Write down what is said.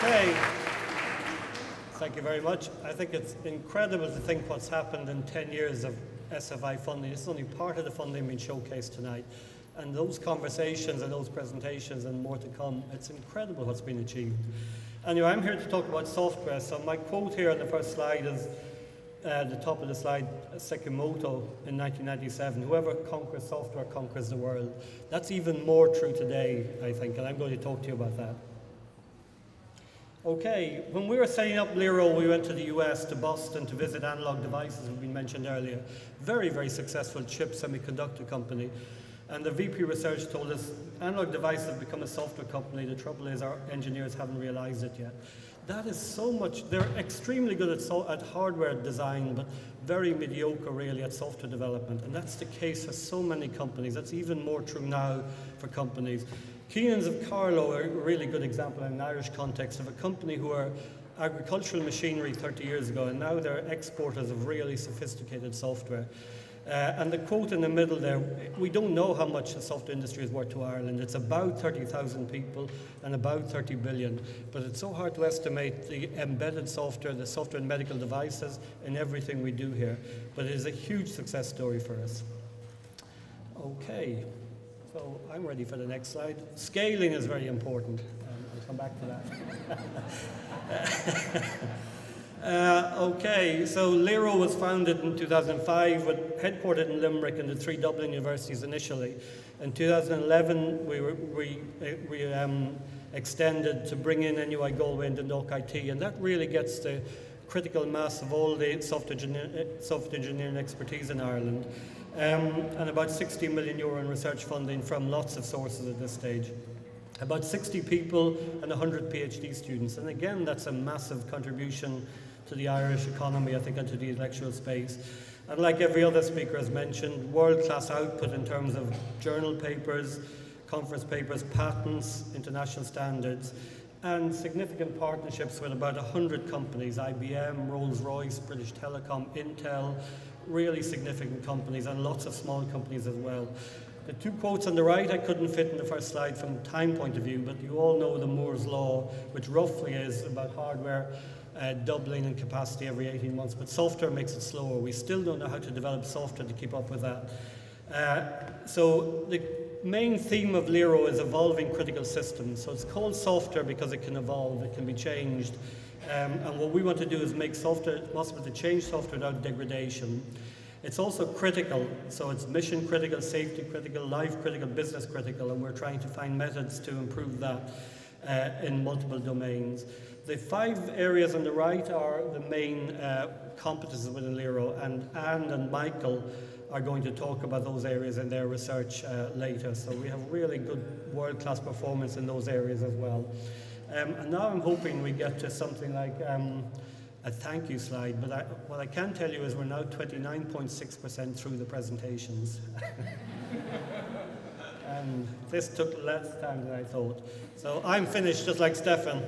Okay. Thank you very much. I think it's incredible to think what's happened in 10 years of SFI funding. This is only part of the funding being showcased tonight. And those conversations and those presentations and more to come, it's incredible what's been achieved. Anyway, I'm here to talk about software. So my quote here on the first slide is the top of the slide, Sekimoto in 1997, whoever conquers software conquers the world. That's even more true today, I think, and I'm going to talk to you about that. Okay, when we were setting up Lero, we went to the US, to Boston, to visit Analog Devices, who've been mentioned earlier. Very, very successful chip semiconductor company. And the VP research told us, Analog Devices have become a software company. The trouble is our engineers haven't realized it yet. That is so much, they're extremely good at hardware design, but very mediocre really at software development. And that's the case for so many companies. That's even more true now for companies. Keenan's of Carlow are a really good example in an Irish context of a company who are agricultural machinery 30 years ago, and now they're exporters of really sophisticated software. And the quote in the middle there, we don't know how much the software industry is worth to Ireland. It's about 30,000 people and about 30 billion. But it's so hard to estimate the embedded software, the software in medical devices, and everything we do here. But it is a huge success story for us. Okay, so I'm ready for the next slide. Scaling is very important. I'll come back to that. Okay, so Lero was founded in 2005, headquartered in Limerick and the 3 Dublin universities initially. In 2011, we extended to bring in NUI Galway and Dundalk IT, and that really gets the critical mass of all the software engineering expertise in Ireland, and about 60 million euro in research funding from lots of sources at this stage. About 60 people and 100 PhD students, and again, that's a massive contribution to the Irish economy, I think, and to the intellectual space. And like every other speaker has mentioned, world-class output in terms of journal papers, conference papers, patents, international standards, and significant partnerships with about 100 companies, IBM, Rolls-Royce, British Telecom, Intel, really significant companies, and lots of small companies as well. The 2 quotes on the right I couldn't fit in the first slide from a time point of view, but you all know the Moore's Law, which roughly is about hardware doubling in capacity every 18 months, but software makes it slower. We still don't know how to develop software to keep up with that. So the main theme of Lero is evolving critical systems. So it's called software because it can evolve, it can be changed. And what we want to do is make software possible to change software without degradation. It's also critical, so it's mission critical, safety critical, life critical, business critical, and we're trying to find methods to improve that in multiple domains. The 5 areas on the right are the main competences within Lero, and Anne and Michael are going to talk about those areas in their research later. So we have really good world-class performance in those areas as well. And now I'm hoping we get to something like a thank you slide, but what I can tell you is we're now 29.6% through the presentations. And this took less time than I thought. So I'm finished, just like Stefan.